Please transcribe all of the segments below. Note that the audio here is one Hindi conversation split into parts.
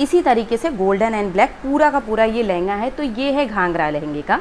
इसी तरीके से गोल्डन एंड ब्लैक पूरा का पूरा ये लहंगा है। तो ये है घाघरा लहंगे का।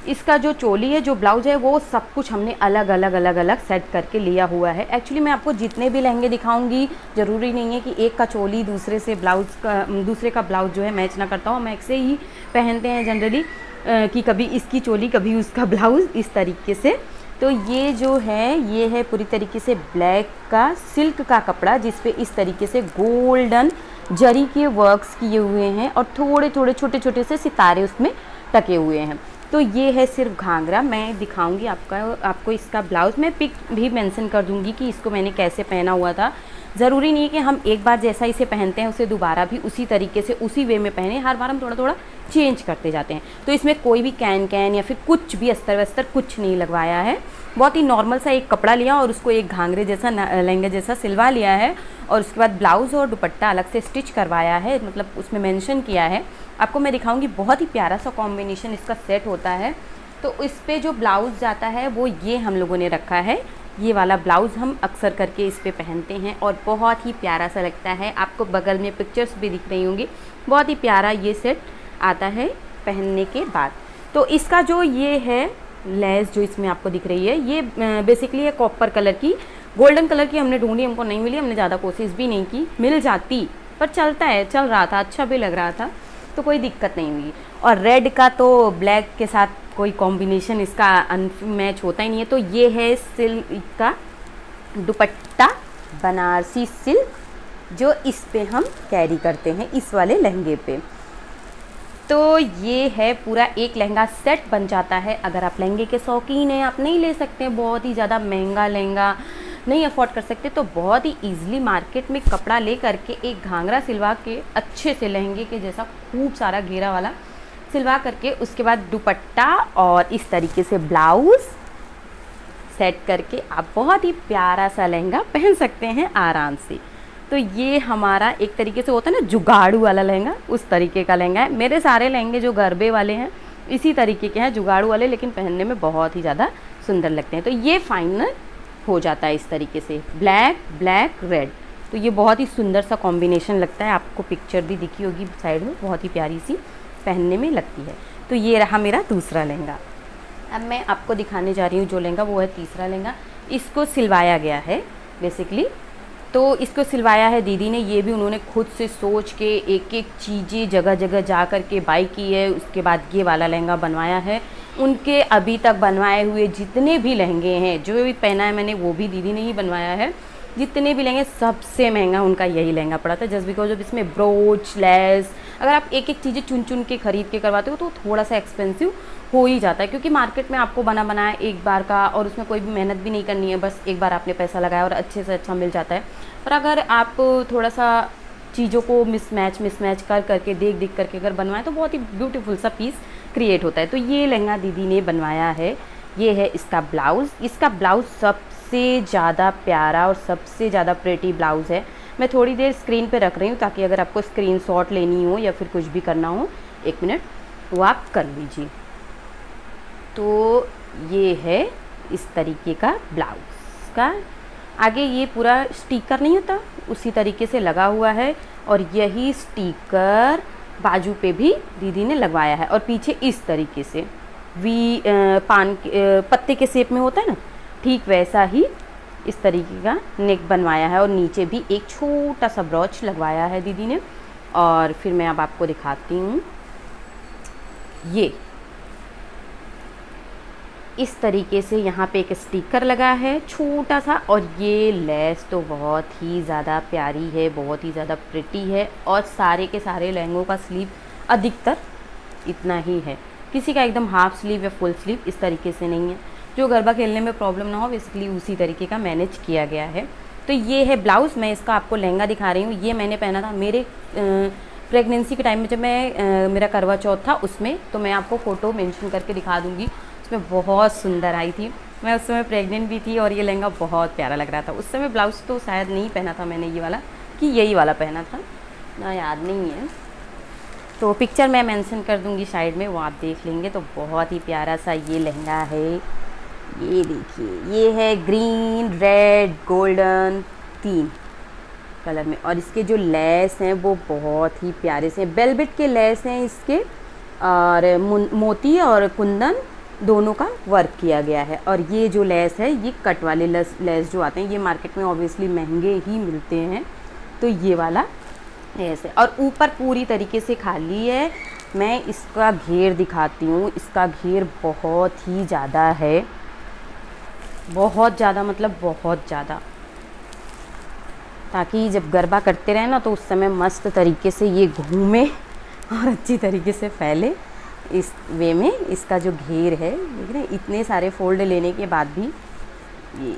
इसका जो चोली है, जो ब्लाउज़ है, वो सब कुछ हमने अलग अलग सेट करके लिया हुआ है। एक्चुअली मैं आपको जितने भी लहंगे दिखाऊंगी, ज़रूरी नहीं है कि एक का चोली दूसरे का ब्लाउज़ जो है मैच ना करता हो। हम ऐसे ही पहनते हैं जनरली कि कभी इसकी चोली कभी उसका ब्लाउज़, इस तरीके से। तो ये जो है, ये है पूरी तरीके से ब्लैक का सिल्क का कपड़ा, जिस पे इस तरीके से गोल्डन जरी के वर्क्स किए हुए हैं और थोड़े थोड़े छोटे छोटे से सितारे उसमें टके हुए हैं। तो ये है सिर्फ घाघरा। मैं दिखाऊंगी आपको इसका ब्लाउज़। मैं पिक भी मेंशन कर दूंगी कि इसको मैंने कैसे पहना हुआ था। ज़रूरी नहीं है कि हम एक बार जैसा इसे पहनते हैं उसे दोबारा भी उसी तरीके से उसी वे में पहने। हर बार हम थोड़ा थोड़ा चेंज करते जाते हैं। तो इसमें कोई भी कैन या फिर कुछ भी अस्तर वस्तर कुछ नहीं लगवाया है। बहुत ही नॉर्मल सा एक कपड़ा लिया और उसको एक घाघरे जैसा लहंगे जैसा सिलवा लिया है और उसके बाद ब्लाउज़ और दुपट्टा अलग से स्टिच करवाया है, मतलब उसमें मेंशन किया है। आपको मैं दिखाऊंगी, बहुत ही प्यारा सा कॉम्बिनेशन इसका सेट होता है। तो इस पे जो ब्लाउज़ जाता है वो ये हम लोगों ने रखा है। ये वाला ब्लाउज़ हम अक्सर करके इस पे पहनते हैं और बहुत ही प्यारा सा लगता है। आपको बगल में पिक्चर्स भी दिख रही होंगी। बहुत ही प्यारा ये सेट आता है पहनने के बाद। तो इसका जो ये है लेस जो इसमें आपको दिख रही है, ये बेसिकली है कॉपर कलर की। गोल्डन कलर की हमने ढूंढी, हमको नहीं मिली। हमने ज़्यादा कोशिश भी नहीं की, मिल जाती पर चल रहा था, अच्छा भी लग रहा था, तो कोई दिक्कत नहीं हुई। और रेड का तो ब्लैक के साथ कोई कॉम्बिनेशन इसका अनमैच होता ही नहीं है। तो ये है सिल्क का दुपट्टा, बनारसी सिल्क, जो इस पे हम कैरी करते हैं इस वाले लहंगे पे। तो ये है पूरा एक लहंगा सेट बन जाता है। अगर आप लहंगे के शौकीन हैं, आप नहीं ले सकते, बहुत ही ज़्यादा महंगा लहंगा नहीं अफोर्ड कर सकते, तो बहुत ही ईजिली मार्केट में कपड़ा ले करके एक घाघरा सिलवा के अच्छे से लहंगे के जैसा खूब सारा घेरा वाला सिलवा करके उसके बाद दुपट्टा और इस तरीके से ब्लाउज़ सेट करके आप बहुत ही प्यारा सा लहंगा पहन सकते हैं आराम से। तो ये हमारा एक तरीके से होता है ना जुगाड़ू वाला लहंगा, उस तरीके का लहंगा है। मेरे सारे लहंगे जो गरबे वाले हैं इसी तरीके के हैं, जुगाड़ू वाले, लेकिन पहनने में बहुत ही ज़्यादा सुंदर लगते हैं। तो ये फाइनल हो जाता है इस तरीके से, ब्लैक ब्लैक रेड। तो ये बहुत ही सुंदर सा कॉम्बिनेशन लगता है। आपको पिक्चर भी दिखी होगी साइड में, बहुत ही प्यारी सी पहनने में लगती है। तो ये रहा मेरा दूसरा लहंगा। अब मैं आपको दिखाने जा रही हूँ जो लहंगा, वो है तीसरा लहंगा। इसको सिलवाया गया है बेसिकली। तो इसको सिलवाया है दीदी ने, ये भी उन्होंने खुद से सोच के एक एक चीज़ें जगह जगह जा कर के बाई की है। उसके बाद ये वाला लहंगा बनवाया है। उनके अभी तक बनवाए हुए जितने भी लहंगे हैं, जो भी पहना है मैंने, वो भी दीदी ने ही बनवाया है। जितने भी लहंगे, सबसे महंगा उनका यही लहंगा पड़ा था, जस्ट बिकॉज ऑफ इसमें ब्रोच, लेस, अगर आप एक एक चीज़ें चुन चुन के खरीद के करवाते हो तो थोड़ा सा एक्सपेंसिव हो ही जाता है, क्योंकि मार्केट में आपको बना बनाया एक बार का, और उसमें कोई भी मेहनत भी नहीं करनी है, बस एक बार आपने पैसा लगाया और अच्छे से अच्छा मिल जाता है। पर अगर आप थोड़ा सा चीज़ों को मिसमैच कर करके देख करके अगर बनवाएं तो बहुत ही ब्यूटीफुल सा पीस क्रिएट होता है। तो ये लहंगा दीदी ने बनवाया है। ये है इसका ब्लाउज़। इसका ब्लाउज़ सबसे ज़्यादा प्यारा और सबसे ज़्यादा प्रेटी ब्लाउज़ है। मैं थोड़ी देर स्क्रीन पे रख रही हूँ ताकि अगर आपको स्क्रीनशॉट लेनी हो या फिर कुछ भी करना हो, 1 मिनट, वो आप कर लीजिए। तो ये है इस तरीके का ब्लाउज़ का। आगे ये पूरा स्टिकर नहीं होता, उसी तरीके से लगा हुआ है, और यही स्टिकर बाजू पे भी दीदी ने लगवाया है। और पीछे इस तरीके से पत्ते के शेप में होता है ना, ठीक वैसा ही इस तरीके का नेक बनवाया है, और नीचे भी एक छोटा सा ब्रोच लगवाया है दीदी ने। और फिर मैं अब आपको दिखाती हूँ, ये इस तरीके से यहाँ पे एक स्टिकर लगा है छोटा सा, और ये लेस तो बहुत ही ज़्यादा प्यारी है, बहुत ही ज़्यादा प्रिटी है। और सारे के सारे लहंगों का स्लीव अधिकतर इतना ही है, किसी का एकदम हाफ स्लीव या फुल स्लीव इस तरीके से नहीं है। जो गरबा खेलने में प्रॉब्लम ना हो, बेसिकली उसी तरीके का मैनेज किया गया है। तो ये है ब्लाउज़। मैं इसका आपको लहंगा दिखा रही हूँ। ये मैंने पहना था मेरे प्रेगनेंसी के टाइम में, जब मैं मेरा करवा चौथ था उसमें, तो मैं आपको फ़ोटो मेंशन करके दिखा दूँगी। उसमें बहुत सुंदर आई थी। मैं उस समय प्रेग्नेंट भी थी और ये लहंगा बहुत प्यारा लग रहा था। उस समय ब्लाउज़ तो शायद नहीं पहना था मैंने ये वाला, कि यही वाला पहना था ना, याद नहीं है। तो पिक्चर मैं मेंशन कर दूंगी साइड में, वो आप देख लेंगे। तो बहुत ही प्यारा सा ये लहंगा है। ये देखिए, ये है ग्रीन, रेड, गोल्डन, 3 कलर में। और इसके जो लेस हैं वो बहुत ही प्यारे से वेलवेट के लेस हैं इसके, और मोती और कुंदन दोनों का वर्क किया गया है। और ये जो लेस है ये कट वाले लेस जो आते हैं ये मार्केट में ऑब्वियसली महंगे ही मिलते हैं, तो ये वाला ऐसे। और ऊपर पूरी तरीके से खाली है। मैं इसका घेर दिखाती हूँ, इसका घेर बहुत ही ज़्यादा है, बहुत ज़्यादा मतलब बहुत ज़्यादा, ताकि जब गरबा करते रहे ना तो उस समय मस्त तरीके से ये घूमे और अच्छी तरीके से फैले। इस वे में इसका जो घेर है, देख रहे हैं, इतने सारे फोल्ड लेने के बाद भी ये।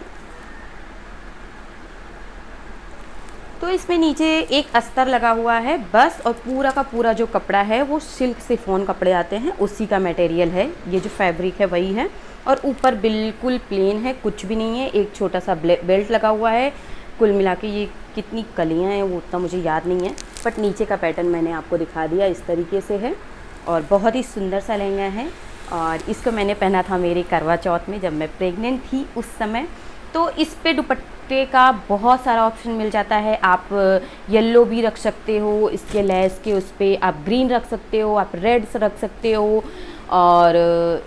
तो इसमें नीचे एक अस्तर लगा हुआ है बस, और पूरा का पूरा जो कपड़ा है वो सिल्क शिफॉन कपड़े आते हैं उसी का मटेरियल है। ये जो फैब्रिक है वही है, और ऊपर बिल्कुल प्लेन है, कुछ भी नहीं है। एक छोटा सा बेल्ट लगा हुआ है। कुल मिला के ये कितनी कलियाँ हैं वो उतना मुझे याद नहीं है, बट नीचे का पैटर्न मैंने आपको दिखा दिया, इस तरीके से है। और बहुत ही सुंदर सा लहंगा है। और इसको मैंने पहना था मेरे करवा चौथ में, जब मैं प्रेग्नेंट थी उस समय। तो इस पे दुपट्टे का बहुत सारा ऑप्शन मिल जाता है। आप येलो भी रख सकते हो इसके लेस के, उस पर आप ग्रीन रख सकते हो, आप रेड्स रख सकते हो, और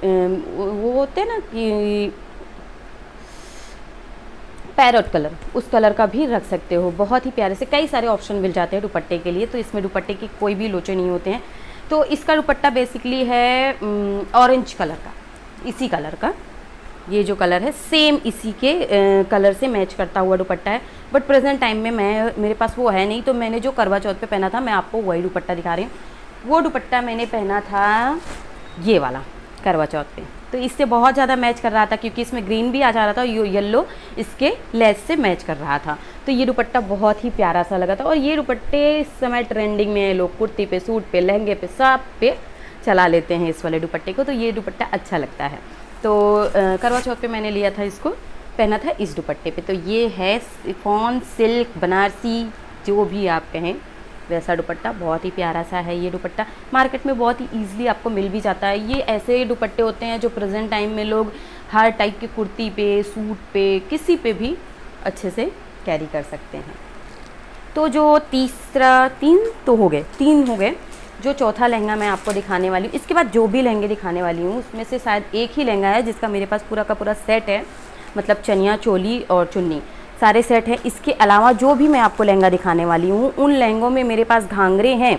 वो होते हैं ना कि पैरोट कलर, उस कलर का भी रख सकते हो। बहुत ही प्यारे से कई सारे ऑप्शन मिल जाते हैं दुपट्टे के लिए। तो इसमें दुपट्टे की कोई भी लोचे नहीं होते हैं। तो इसका दुपट्टा बेसिकली है ऑरेंज कलर का, इसी कलर का। ये जो कलर है सेम इसी के कलर से मैच करता हुआ दुपट्टा है। बट प्रेजेंट टाइम में मेरे पास वो है नहीं, तो मैंने जो करवा चौथ पे पहना था मैं आपको वही दुपट्टा दिखा रही हूँ। वो दुपट्टा मैंने पहना था ये वाला करवा चौथ पे, तो इससे बहुत ज़्यादा मैच कर रहा था, क्योंकि इसमें ग्रीन भी आ जा रहा था, येलो इसके लेस से मैच कर रहा था। तो ये दुपट्टा बहुत ही प्यारा सा लगा था। और ये दुपट्टे इस समय ट्रेंडिंग में है, लोग कुर्ती पे, सूट पे, लहंगे पे, सब पे चला लेते हैं इस वाले दुपट्टे को। तो ये दुपट्टा अच्छा लगता है। तो करवा चौथ पे मैंने लिया था इसको, पहना था इस दुपट्टे पे। तो ये है शिफॉन, सिल्क, बनारसी, जो भी आप कहें वैसा दुपट्टा। बहुत ही प्यारा सा है ये दुपट्टा। मार्केट में बहुत ही ईजिली आपको मिल भी जाता है। ये ऐसे दुपट्टे होते हैं जो प्रेजेंट टाइम में लोग हर टाइप की कुर्ती पे, सूट पे, किसी पे भी अच्छे से कैरी कर सकते हैं। तो जो तीन हो गए। जो चौथा लहंगा मैं आपको दिखाने वाली हूँ, इसके बाद जो भी लहंगे दिखाने वाली हूँ उसमें से शायद एक ही लहंगा है जिसका मेरे पास पूरा का पूरा सेट है, मतलब चनिया, चोली और चुन्नी सारे सेट हैं। इसके अलावा जो भी मैं आपको लहंगा दिखाने वाली हूँ उन लहंगों में मेरे पास घाघरे हैं।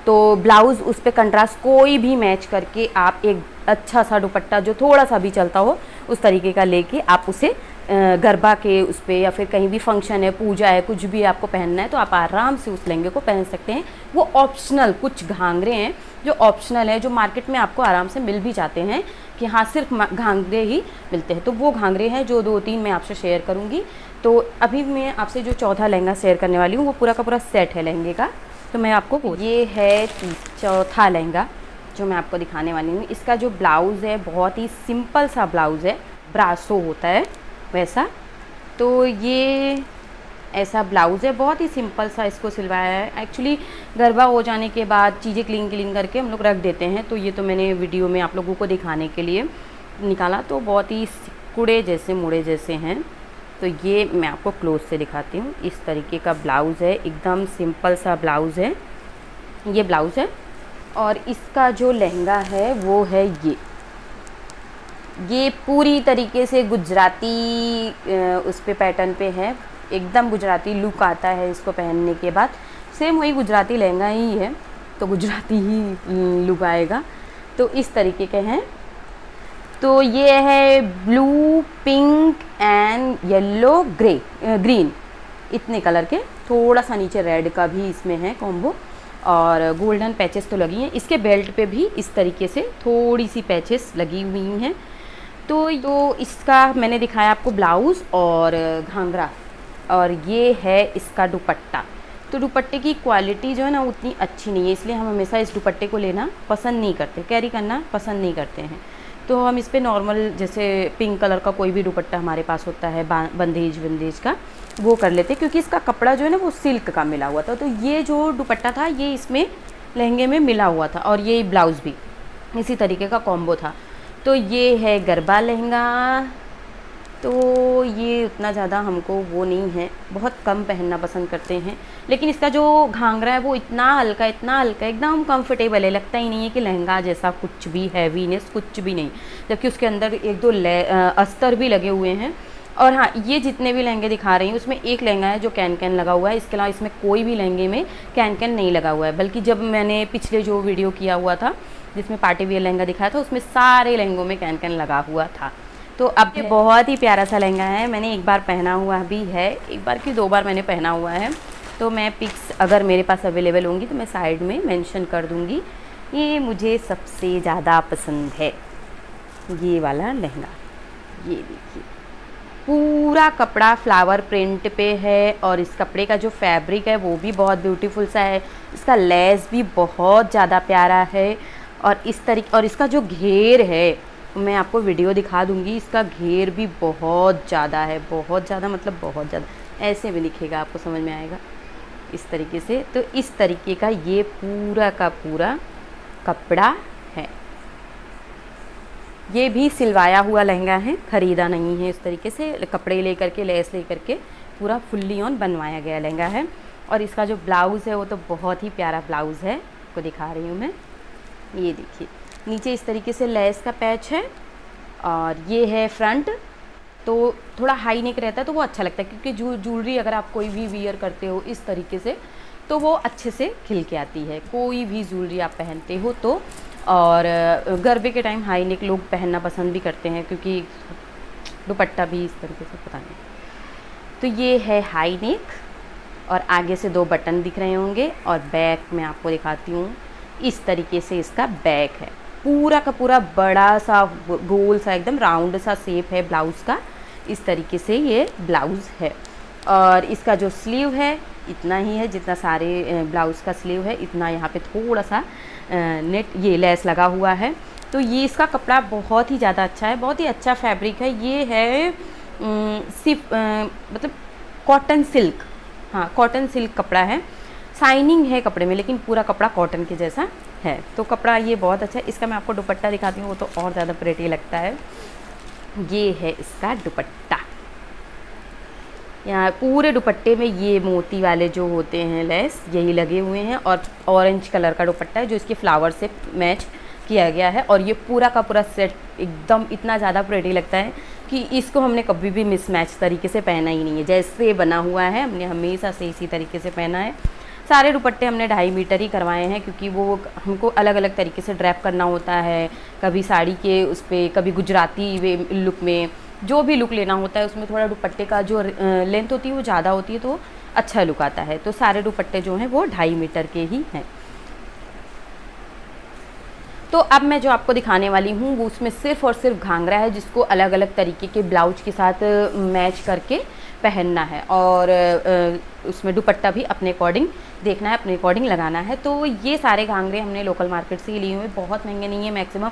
तो ब्लाउज़ उस पर कंट्रास्ट कोई भी मैच करके आप एक अच्छा सा दुपट्टा जो थोड़ा सा भी चलता हो उस तरीके का लेके आप उसे गरबा के उस पर, या फिर कहीं भी फंक्शन है, पूजा है, कुछ भी आपको पहनना है तो आप आराम से उस लहंगे को पहन सकते हैं। वो ऑप्शनल कुछ घाघरे हैं जो ऑप्शनल है, जो मार्केट में आपको आराम से मिल भी जाते हैं कि हाँ सिर्फ घाघरे ही मिलते हैं। तो वो घाघरे हैं जो 2-3 मैं आपसे शेयर करूँगी। तो अभी मैं आपसे जो चौथा लहंगा शेयर करने वाली हूँ वो पूरा का पूरा सेट है लहंगे का। तो मैं आपको ये है चौथा लहंगा जो मैं आपको दिखाने वाली हूँ। इसका जो ब्लाउज़ है बहुत ही सिंपल सा ब्लाउज़ है, ब्रासो होता है वैसा। तो ये ऐसा ब्लाउज़ है, बहुत ही सिंपल सा इसको सिलवाया है। एक्चुअली गरबा हो जाने के बाद चीज़ें क्लीन करके हम लोग रख देते हैं। तो ये तो मैंने वीडियो में आप लोगों को दिखाने के लिए निकाला। तो बहुत ही सिकुड़े जैसे, मुड़े जैसे हैं। तो ये मैं आपको क्लोज से दिखाती हूँ। इस तरीके का ब्लाउज़ है, एकदम सिंपल सा ब्लाउज़ है, ये ब्लाउज़ है। और इसका जो लहंगा है वो है ये पूरी तरीके से गुजराती उस पे पैटर्न पे है, एकदम गुजराती लुक आता है इसको पहनने के बाद। सेम वही गुजराती लहंगा ही है तो गुजराती ही लुक आएगा। तो इस तरीके के हैं। तो ये है blue, pink and yellow, green, इतने कलर के। थोड़ा सा नीचे रेड का भी इसमें है कॉम्बो, और गोल्डन पैचेस तो लगी हैं। इसके बेल्ट पे भी इस तरीके से थोड़ी सी पैचेस लगी हुई हैं। तो इसका मैंने दिखाया आपको ब्लाउज़ और घाघरा, और ये है इसका दुपट्टा। तो दुपट्टे की क्वालिटी जो है ना उतनी अच्छी नहीं है, इसलिए हम हमेशा इस दुपट्टे को लेना पसंद नहीं करते, कैरी करना पसंद नहीं करते हैं। तो हम इस पे नॉर्मल जैसे पिंक कलर का कोई भी दुपट्टा हमारे पास होता है बंदेज का, वो कर लेते, क्योंकि इसका कपड़ा जो है ना वो सिल्क का मिला हुआ था। तो ये जो दुपट्टा था ये इसमें लहंगे में मिला हुआ था, और ये ब्लाउज़ भी इसी तरीके का कॉम्बो था। तो ये है गरबा लहंगा। तो ये उतना ज़्यादा हमको वो नहीं है, बहुत कम पहनना पसंद करते हैं। लेकिन इसका जो घाघरा है वो इतना हल्का एकदम कंफर्टेबल है, लगता ही नहीं है कि लहंगा जैसा कुछ भी हैवीनेस कुछ भी नहीं, जबकि उसके अंदर एक दो अस्तर भी लगे हुए हैं। और हाँ, ये जितने भी लहंगे दिखा रही हूँ उसमें एक लहंगा है जो कैन लगा हुआ है, इसके अलावा इसमें कोई भी लहंगे में कैन नहीं लगा हुआ है। बल्कि जब मैंने पिछले जो वीडियो किया हुआ था जिसमें पार्टी वियर लहंगा दिखाया था उसमें सारे लहंगों में कैन लगा हुआ था। तो अब ये बहुत ही प्यारा सा लहंगा है, मैंने एक बार पहना हुआ भी है, एक बार कि 2 बार मैंने पहना हुआ है। तो मैं पिक्स अगर मेरे पास अवेलेबल होंगी तो मैं साइड में मेंशन कर दूंगी। ये मुझे सबसे ज़्यादा पसंद है ये वाला लहंगा। ये देखिए पूरा कपड़ा फ्लावर प्रिंट पे है और इस कपड़े का जो फैब्रिक है वो भी बहुत ब्यूटीफुल सा है, इसका लेस भी बहुत ज़्यादा प्यारा है। और इस तरीके और इसका जो घेर है मैं आपको वीडियो दिखा दूंगी, इसका घेर भी बहुत ज़्यादा है, बहुत ज़्यादा मतलब बहुत ज़्यादा, ऐसे भी दिखेगा आपको समझ में आएगा इस तरीके से। तो इस तरीके का ये पूरा का पूरा कपड़ा है। ये भी सिलवाया हुआ लहंगा है, ख़रीदा नहीं है। इस तरीके से कपड़े लेकर के लेस लेकर के पूरा फुल्ली ऑन बनवाया गया लहंगा है। और इसका जो ब्लाउज़ है वो तो बहुत ही प्यारा ब्लाउज़ है, आपको दिखा रही हूँ मैं। ये देखिए नीचे इस तरीके से लेस का पैच है और ये है फ्रंट। तो थोड़ा हाई नेक रहता है तो वो अच्छा लगता है, क्योंकि ज्वेलरी अगर आप कोई भी वियर करते हो इस तरीके से तो वो अच्छे से खिल के आती है, कोई भी ज्वेलरी आप पहनते हो तो। और गरबे के टाइम हाई नेक लोग पहनना पसंद भी करते हैं, क्योंकि दुपट्टा भी इस तरीके से पता नहीं। तो ये है हाई नेक और आगे से 2 बटन दिख रहे होंगे। और बैक में आपको दिखाती हूँ, इस तरीके से इसका बैक है, पूरा का पूरा बड़ा सा गोल सा एकदम राउंड सा शेप है ब्लाउज़ का। इस तरीके से ये ब्लाउज़ है। और इसका जो स्लीव है इतना ही है जितना सारे ब्लाउज़ का स्लीव है, इतना यहाँ पे थोड़ा सा नेट ये लेस लगा हुआ है। तो ये इसका कपड़ा बहुत ही ज़्यादा अच्छा है, बहुत ही अच्छा फैब्रिक है। ये है सिर्फ मतलब कॉटन सिल्क, हाँ कॉटन सिल्क कपड़ा है, शाइनिंग है कपड़े में लेकिन पूरा कपड़ा कॉटन के जैसा है। तो कपड़ा ये बहुत अच्छा है। इसका मैं आपको दुपट्टा दिखाती हूँ, वो तो और ज़्यादा प्रेटी लगता है। ये है इसका दुपट्टा, यहाँ पूरे दुपट्टे में ये मोती वाले जो होते हैं लेस यही लगे हुए हैं। और ऑरेंज कलर का दुपट्टा है जो इसके फ्लावर से मैच किया गया है। और ये पूरा का पूरा सेट एकदम इतना ज़्यादा प्रेटी लगता है कि इसको हमने कभी भी मिसमैच तरीके से पहना ही नहीं है, जैसे बना हुआ है हमने हमेशा से इसी तरीके से पहना है। सारे दुपट्टे हमने 2.5 मीटर ही करवाए हैं, क्योंकि वो हमको अलग अलग तरीके से ड्रैप करना होता है, कभी साड़ी के उस पर, कभी गुजराती वे लुक में, जो भी लुक लेना होता है उसमें थोड़ा दुपट्टे का जो लेंथ होती है वो ज़्यादा होती है तो अच्छा लुक आता है। तो सारे दुपट्टे जो हैं वो 2.5 मीटर के ही हैं। तो अब मैं जो आपको दिखाने वाली हूँ वो उसमें सिर्फ़ और सिर्फ घाघरा है, जिसको अलग अलग तरीके के ब्लाउज के साथ मैच करके पहनना है। और उसमें दुपट्टा भी अपने अकॉर्डिंग देखना है, अपने अकॉर्डिंग लगाना है। तो ये सारे घाघरे हमने लोकल मार्केट से ही लिए हुए, बहुत महंगे नहीं है, मैक्सिमम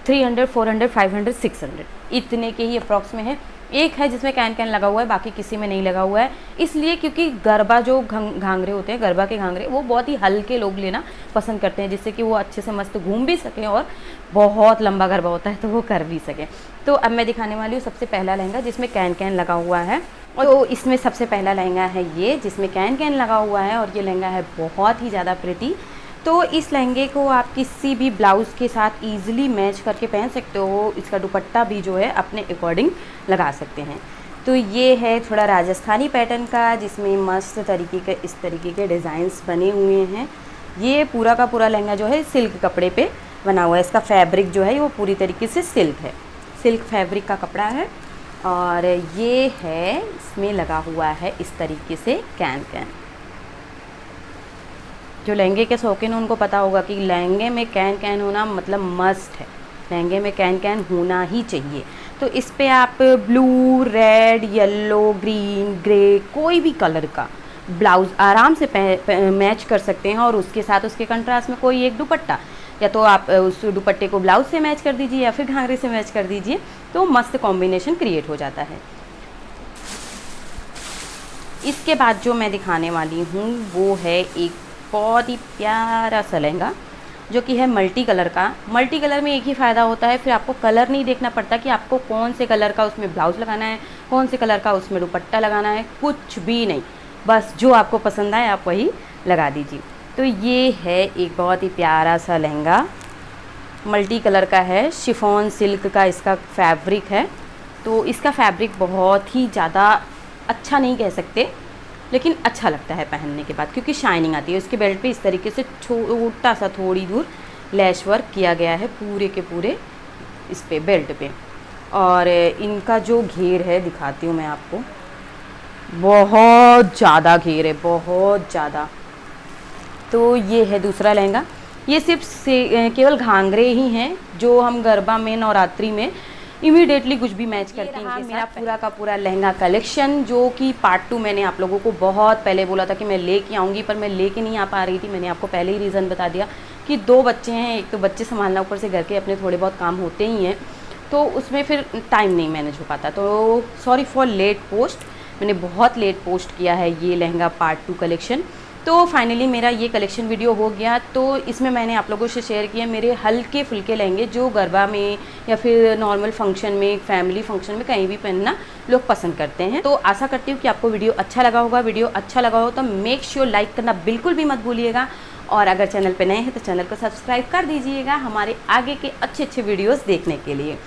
300, 400, 500, 600 इतने के ही अप्रॉक्स में है। एक है जिसमें कैन लगा हुआ है, बाकी किसी में नहीं लगा हुआ है, इसलिए क्योंकि गरबा जो घाघरे होते हैं, गरबा के घाघरे वो बहुत ही हल्के लोग लेना पसंद करते हैं, जिससे कि वो अच्छे से मस्त घूम भी सकें और बहुत लंबा गरबा होता है तो वो कर भी सकें। तो अब मैं दिखाने वाली हूँ सबसे पहला लहंगा जिसमें कैन लगा हुआ है। और तो इसमें सबसे पहला लहंगा है ये जिसमें कैन लगा हुआ है, और ये लहंगा है बहुत ही ज़्यादा प्रिटी। तो इस लहंगे को आप किसी भी ब्लाउज़ के साथ ईज़िली मैच करके पहन सकते हो। इसका दुपट्टा भी जो है अपने अकॉर्डिंग लगा सकते हैं। तो ये है थोड़ा राजस्थानी पैटर्न का, जिसमें मस्त तरीके के इस तरीके के डिज़ाइंस बने हुए हैं। ये पूरा का पूरा लहंगा जो है सिल्क कपड़े पे बना हुआ है। इसका फैब्रिक जो है वो पूरी तरीके से सिल्क है, सिल्क फैब्रिक का कपड़ा है। और ये है इसमें लगा हुआ है इस तरीके से कैन। जो लहंगे के शौकीन उनको पता होगा कि लहंगे में कैन होना मतलब मस्ट है, लहंगे में कैन होना ही चाहिए। तो इस पे आप blue, red, yellow, green, grey कोई भी कलर का ब्लाउज़ आराम से मैच कर सकते हैं। और उसके साथ उसके कंट्रास्ट में कोई एक दुपट्टा, या तो आप उस दुपट्टे को ब्लाउज़ से मैच कर दीजिए या फिर घाघरे से मैच कर दीजिए, तो मस्त कॉम्बिनेशन क्रिएट हो जाता है। इसके बाद जो मैं दिखाने वाली हूँ वो है एक बहुत ही प्यारा सा लहंगा, जो कि है मल्टी कलर का। मल्टी कलर में एक ही फ़ायदा होता है, फिर आपको कलर नहीं देखना पड़ता कि आपको कौन से कलर का उसमें ब्लाउज़ लगाना है, कौन से कलर का उसमें दुपट्टा लगाना है, कुछ भी नहीं, बस जो आपको पसंद आए आप वही लगा दीजिए। तो ये है एक बहुत ही प्यारा सा लहंगा, मल्टी कलर का है, शिफॉन सिल्क का इसका फैब्रिक है। तो इसका फैब्रिक बहुत ही ज़्यादा अच्छा नहीं कह सकते, लेकिन अच्छा लगता है पहनने के बाद क्योंकि शाइनिंग आती है। उसके बेल्ट पे इस तरीके से छोटा सा थोड़ी दूर लैश वर्क किया गया है पूरे के पूरे इस पे बेल्ट पे। और इनका जो घेर है दिखाती हूँ मैं आपको, बहुत ज़्यादा घेर है, बहुत ज़्यादा। तो ये है दूसरा लहंगा। ये सिर्फ से केवल घाघरे ही हैं जो हम गरबा में नवरात्रि में इमीडिएटली कुछ भी मैच करके इनके मेरा पूरा का पूरा लहंगा कलेक्शन, जो कि पार्ट 2 मैंने आप लोगों को बहुत पहले बोला था कि मैं लेके आऊँगी, पर मैं लेके नहीं आ पा रही थी। मैंने आपको पहले ही रीज़न बता दिया कि 2 बच्चे हैं, एक तो बच्चे संभालना, ऊपर से घर के अपने थोड़े बहुत काम होते ही हैं, तो उसमें फिर टाइम नहीं मैनेज हो पाता। तो सॉरी फॉर लेट पोस्ट, मैंने बहुत लेट पोस्ट किया है ये लहंगा पार्ट 2 कलेक्शन। तो फाइनली मेरा ये कलेक्शन वीडियो हो गया। तो इसमें मैंने आप लोगों से शेयर किया मेरे हल्के फुल्के लहंगे जो गरबा में या फिर नॉर्मल फंक्शन में, फैमिली फंक्शन में कहीं भी पहनना लोग पसंद करते हैं। तो आशा करती हूँ कि आपको वीडियो अच्छा लगा होगा। वीडियो अच्छा लगा हो तो मेक श्योर लाइक करना बिल्कुल भी मत भूलिएगा, और अगर चैनल पर नए हैं तो चैनल को सब्सक्राइब कर दीजिएगा हमारे आगे के अच्छे अच्छे वीडियोज़ देखने के लिए।